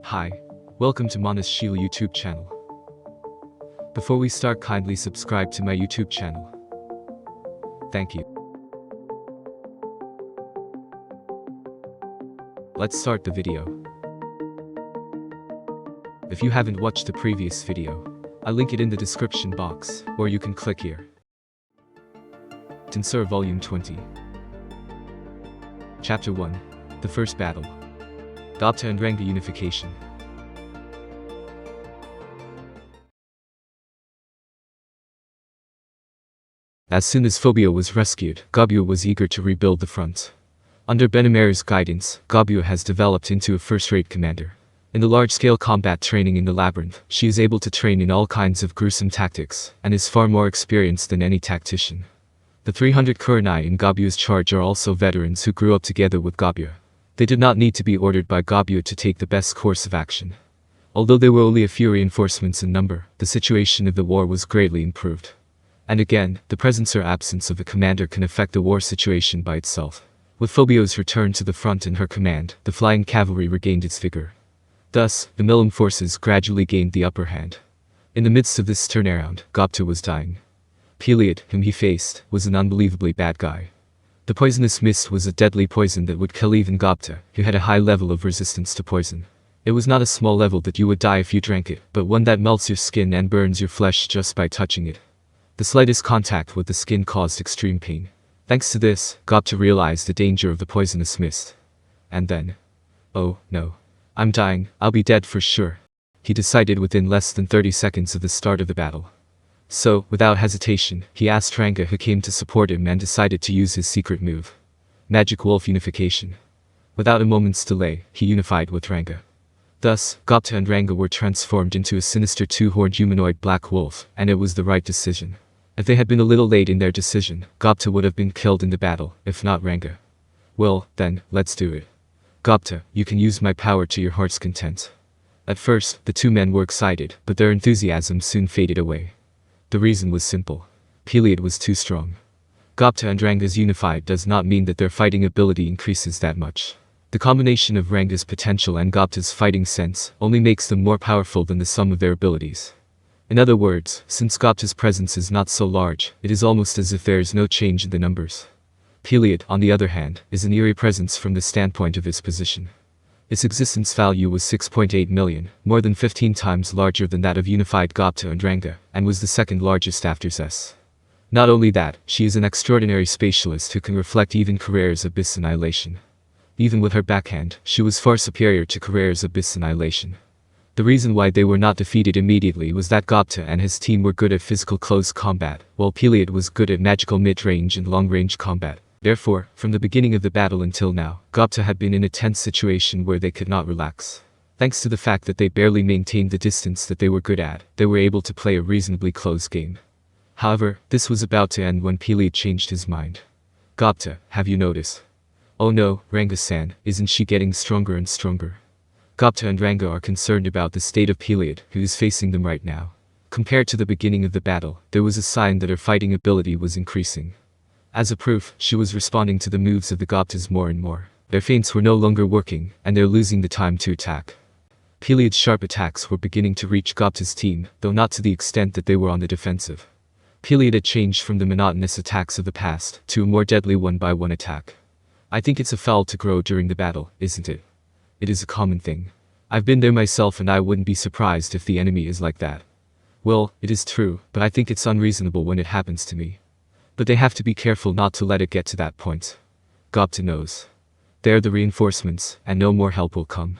Hi, welcome to Manas Shil YouTube channel. Before we start, kindly subscribe to my YouTube channel. Thank you. Let's start the video. If you haven't watched the previous video, I'll link it in the description box, or you can click here. Tensura Volume 20. Chapter 1. The First Battle. Gabyu and Ranga Unification. As soon as Phobia was rescued, Gabyu was eager to rebuild the front. Under Benamer's guidance, Gabyu has developed into a first-rate commander. In the large-scale combat training in the labyrinth, she is able to train in all kinds of gruesome tactics, and is far more experienced than any tactician. The 300 Kurenai in Gabyu's charge are also veterans who grew up together with Gabyu. They did not need to be ordered by Gabyu to take the best course of action. Although there were only a few reinforcements in number, the situation of the war was greatly improved. And again, the presence or absence of a commander can affect the war situation by itself. With Phobia's return to the front in her command, the flying cavalry regained its vigor. Thus, the Milim forces gradually gained the upper hand. In the midst of this turnaround, Gabyu was dying. Pili, whom he faced, was an unbelievably bad guy. The poisonous mist was a deadly poison that would kill even Gabyu, who had a high level of resistance to poison. It was not a small level that you would die if you drank it, but one that melts your skin and burns your flesh just by touching it. The slightest contact with the skin caused extreme pain. Thanks to this, Gabyu realized the danger of the poisonous mist. And then, oh no, I'm dying, I'll be dead for sure. He decided within less than 30 seconds of the start of the battle. So, without hesitation, he asked Ranga, who came to support him, and decided to use his secret move. Magic Wolf Unification. Without a moment's delay, he unified with Ranga. Thus, Gabyu and Ranga were transformed into a sinister two-horned humanoid black wolf, and it was the right decision. If they had been a little late in their decision, Gabyu would have been killed in the battle, if not Ranga. Well, then, let's do it. Gabyu, you can use my power to your heart's content. At first, the two men were excited, but their enthusiasm soon faded away. The reason was simple. Pili was too strong. Gabyu and Ranga's unified does not mean that their fighting ability increases that much. The combination of Ranga's potential and Gabyu's fighting sense only makes them more powerful than the sum of their abilities. In other words, since Gabyu's presence is not so large, it is almost as if there is no change in the numbers. Pili, on the other hand, is an eerie presence from the standpoint of its position. Its existence value was 6.8 million, more than 15 times larger than that of unified Gabyu and Ranga, and was the second largest after Zess. Not only that, she is an extraordinary spatialist who can reflect even Carrera's Abyss Annihilation. Even with her backhand, she was far superior to Carrera's Abyss Annihilation. The reason why they were not defeated immediately was that Gabyu and his team were good at physical close combat, while Pili was good at magical mid-range and long-range combat. Therefore, from the beginning of the battle until now, Gabyu had been in a tense situation where they could not relax. Thanks to the fact that they barely maintained the distance that they were good at, they were able to play a reasonably close game. However, this was about to end when Pili changed his mind. Gabyu, have you noticed? Oh no, Ranga-san, isn't she getting stronger and stronger? Gabyu and Ranga are concerned about the state of Pili, who is facing them right now. Compared to the beginning of the battle, there was a sign that her fighting ability was increasing. As a proof, she was responding to the moves of the Gabyus more and more. Their feints were no longer working, and they're losing the time to attack. Pili's sharp attacks were beginning to reach Gabyu's team, though not to the extent that they were on the defensive. Pili had changed from the monotonous attacks of the past to a more deadly one-by-one attack. I think it's a foul to grow during the battle, isn't it? It is a common thing. I've been there myself, and I wouldn't be surprised if the enemy is like that. Well, it is true, but I think it's unreasonable when it happens to me. But they have to be careful not to let it get to that point. Gabyu knows. There are the reinforcements, and no more help will come.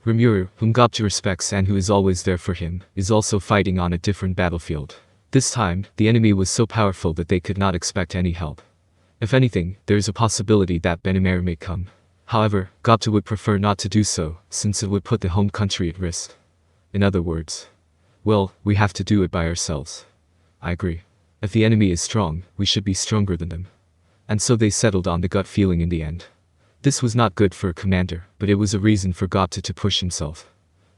Rimuru, whom Gabyu respects and who is always there for him, is also fighting on a different battlefield. This time, the enemy was so powerful that they could not expect any help. If anything, there is a possibility that Benamer may come. However, Gabyu would prefer not to do so, since it would put the home country at risk. In other words, well, we have to do it by ourselves. I agree. If the enemy is strong, we should be stronger than them. And so they settled on the gut feeling in the end. This was not good for a commander, but it was a reason for Gabyu to push himself.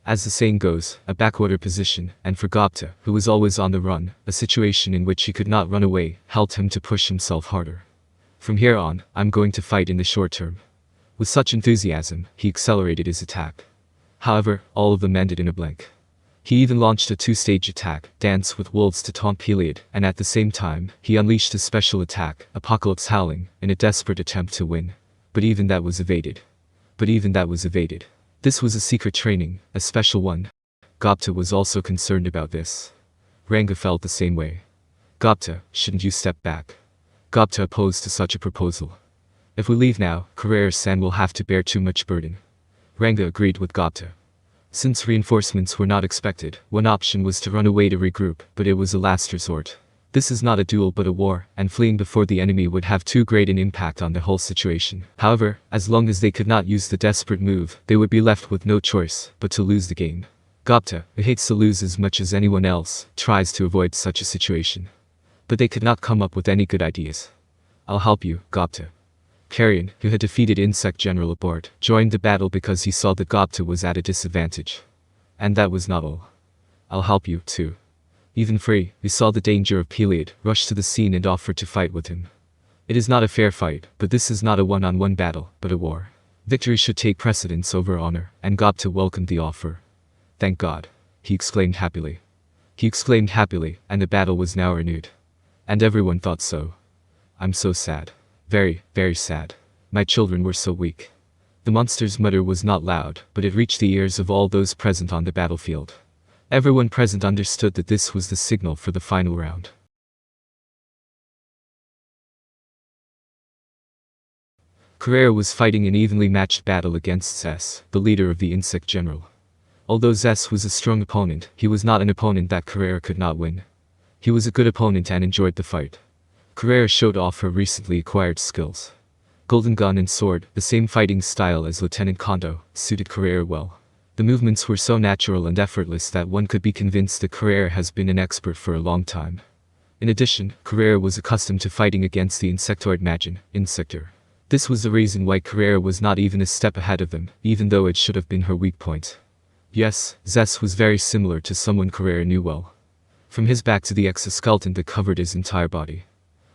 As the saying goes, a backwater position, and for Gabyu, who was always on the run, a situation in which he could not run away, helped him to push himself harder. From here on, I'm going to fight in the short term. With such enthusiasm, he accelerated his attack. However, all of them ended in a blank. He even launched a two-stage attack, Dance with Wolves, to taunt Pili, and at the same time, he unleashed a special attack, Apocalypse Howling, in a desperate attempt to win. But even that was evaded. This was a secret training, a special one. Gabyu was also concerned about this. Ranga felt the same way. Gabyu, shouldn't you step back? Gabyu opposed to such a proposal. If we leave now, Carrera-san will have to bear too much burden. Ranga agreed with Gabyu. Since reinforcements were not expected, one option was to run away to regroup, but it was a last resort. This is not a duel but a war, and fleeing before the enemy would have too great an impact on the whole situation. However, as long as they could not use the desperate move, they would be left with no choice but to lose the game. Gabyu, who hates to lose as much as anyone else, tries to avoid such a situation. But they could not come up with any good ideas. I'll help you, Gabyu. Carrion, who had defeated Insect General Abort, joined the battle because he saw that Gabyu was at a disadvantage. And that was not all. I'll help you, too. Even Free, who saw the danger of Pili, rushed to the scene and offered to fight with him. It is not a fair fight, but this is not a one-on-one battle, but a war. Victory should take precedence over honor, and Gabyu welcomed the offer. Thank God, he exclaimed happily. And the battle was now renewed. And everyone thought so. I'm so sad. Very, very sad. My children were so weak. The monster's mutter was not loud, but it reached the ears of all those present on the battlefield. Everyone present understood that this was the signal for the final round. Carrera was fighting an evenly matched battle against Zess, the leader of the Insect General. Although Zess was a strong opponent, he was not an opponent that Carrera could not win. He was a good opponent and enjoyed the fight. Carrera showed off her recently acquired skills. Golden Gun and Sword, the same fighting style as Lieutenant Kondo, suited Carrera well. The movements were so natural and effortless that one could be convinced that Carrera has been an expert for a long time. In addition, Carrera was accustomed to fighting against the insectoid Majin, Insector. This was the reason why Carrera was not even a step ahead of them, even though it should have been her weak point. Yes, Zess was very similar to someone Carrera knew well. From his back to the exoskeleton that covered his entire body.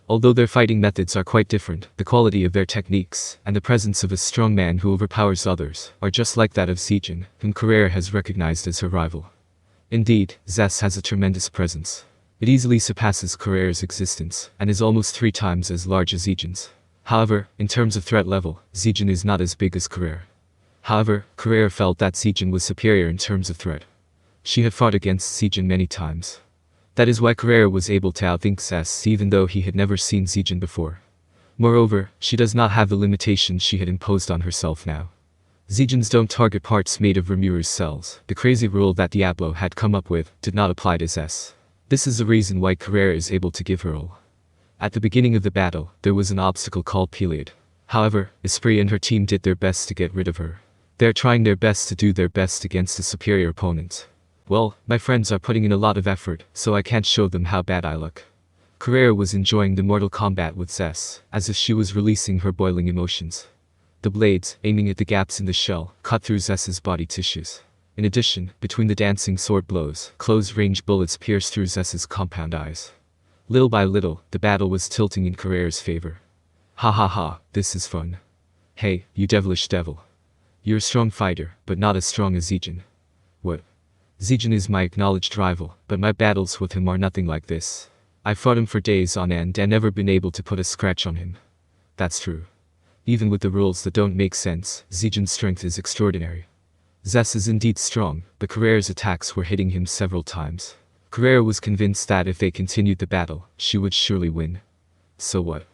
Although their fighting methods are quite different, the quality of their techniques, and the presence of a strong man who overpowers others, are just like that of Zijin, whom Carrera has recognized as her rival. Indeed, Zess has a tremendous presence. It easily surpasses Carrera's existence, and is almost 3 times as large as Zijin's. However, in terms of threat level, Zijin is not as big as Carrera. However, Carrera felt that Zijin was superior in terms of threat. She had fought against Zijin many times. That is why Carrera was able to outthink Zess even though he had never seen Zijin before. Moreover, she does not have the limitations she had imposed on herself now. Zijins don't target parts made of Remuru's cells. The crazy rule that Diablo had come up with did not apply to Zess. This is the reason why Carrera is able to give her all. At the beginning of the battle, there was an obstacle called Pili. However, Esprit and her team did their best to get rid of her. They are trying their best to do their best against a superior opponent. Well, my friends are putting in a lot of effort, so I can't show them how bad I look. Carrera was enjoying the mortal combat with Zess, as if she was releasing her boiling emotions. The blades, aiming at the gaps in the shell, cut through Zess's body tissues. In addition, between the dancing sword blows, close-range bullets pierced through Zess's compound eyes. Little by little, the battle was tilting in Carrera's favor. Ha ha ha, this is fun. Hey, you devilish devil. You're a strong fighter, but not as strong as Zijin. What? Zijin is my acknowledged rival, but my battles with him are nothing like this. I've fought him for days on end and never been able to put a scratch on him. That's true. Even with the rules that don't make sense, Zijin's strength is extraordinary. Zess is indeed strong, but Carrera's attacks were hitting him several times. Carrera was convinced that if they continued the battle, she would surely win. So what?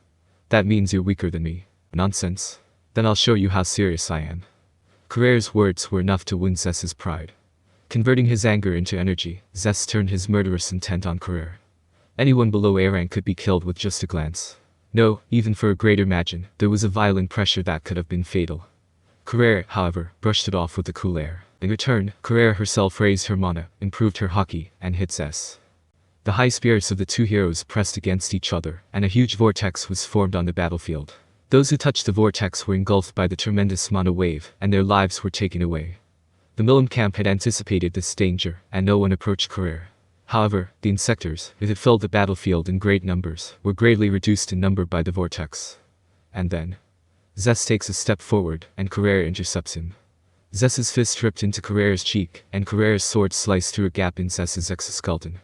That means you're weaker than me. Nonsense. Then I'll show you how serious I am. Carrera's words were enough to win Zess's pride. Converting his anger into energy, Zess turned his murderous intent on Carrera. Anyone below A rank could be killed with just a glance. No, even for a greater Majin, there was a violent pressure that could have been fatal. Carrera, however, brushed it off with a cool air. In return, Carrera herself raised her mana, improved her haki, and hit Zess. The high spirits of the two heroes pressed against each other, and a huge vortex was formed on the battlefield. Those who touched the vortex were engulfed by the tremendous mana wave, and their lives were taken away. The Milim camp had anticipated this danger, and no one approached Carrera. However, the insectors, who had filled the battlefield in great numbers, were greatly reduced in number by the vortex. And then, Zess takes a step forward, and Carrera intercepts him. Zess's fist ripped into Carrera's cheek, and Carrera's sword sliced through a gap in Zess's exoskeleton.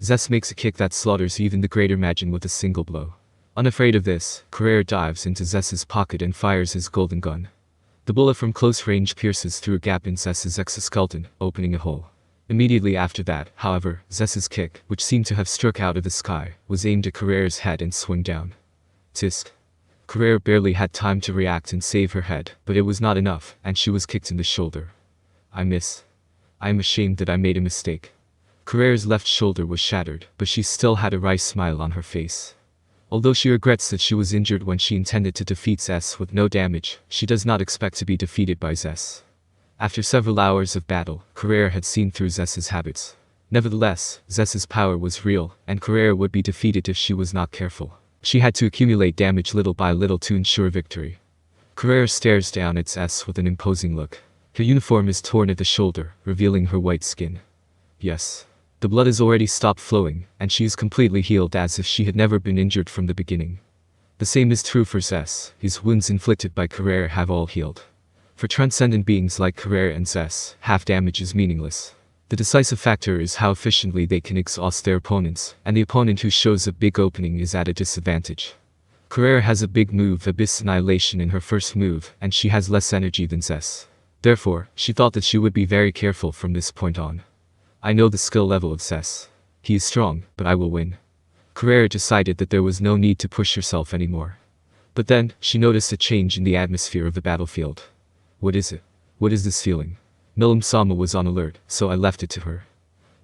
Zess makes a kick that slaughters even the greater Majin with a single blow. Unafraid of this, Carrera dives into Zess's pocket and fires his golden gun. The bullet from close range pierces through a gap in Zess's exoskeleton, opening a hole. Immediately after that, however, Zess's kick, which seemed to have struck out of the sky, was aimed at Carrera's head and swung down. Tisk. Carrera barely had time to react and save her head, but it was not enough, and she was kicked in the shoulder. I miss. I am ashamed that I made a mistake. Carrera's left shoulder was shattered, but she still had a wry smile on her face. Although she regrets that she was injured when she intended to defeat Zess with no damage, she does not expect to be defeated by Zess. After several hours of battle, Carrera had seen through Zess's habits. Nevertheless, Zess's power was real, and Carrera would be defeated if she was not careful. She had to accumulate damage little by little to ensure victory. Carrera stares down at Zess with an imposing look. Her uniform is torn at the shoulder, revealing her white skin. Yes. The blood has already stopped flowing, and she is completely healed as if she had never been injured from the beginning. The same is true for Zess. His wounds inflicted by Carrera have all healed. For transcendent beings like Carrera and Zess, half damage is meaningless. The decisive factor is how efficiently they can exhaust their opponents, and the opponent who shows a big opening is at a disadvantage. Carrera has a big move, Abyss Annihilation, in her first move, and she has less energy than Zess. Therefore, she thought that she would be very careful from this point on. I know the skill level of Zess. He is strong, but I will win. Carrera decided that there was no need to push herself anymore. But then, she noticed a change in the atmosphere of the battlefield. What is it? What is this feeling? Milim-sama was on alert, so I left it to her.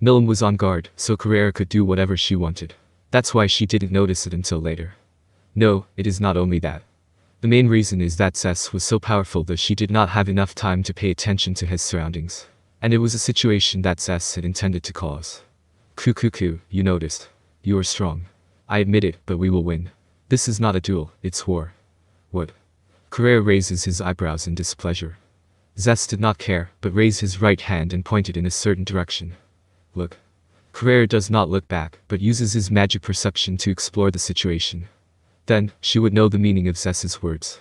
Milim was on guard, so Carrera could do whatever she wanted. That's why she didn't notice it until later. No, it is not only that. The main reason is that Zess was so powerful that she did not have enough time to pay attention to his surroundings. And it was a situation that Zess had intended to cause. Kukuku, you noticed. You are strong. I admit it, but we will win. This is not a duel, it's war. What? Carrera raises his eyebrows in displeasure. Zess did not care, but raised his right hand and pointed in a certain direction. Look. Carrera does not look back, but uses his magic perception to explore the situation. Then, she would know the meaning of Zess's words.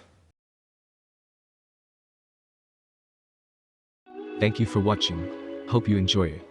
Thank you for watching. Hope you enjoy it.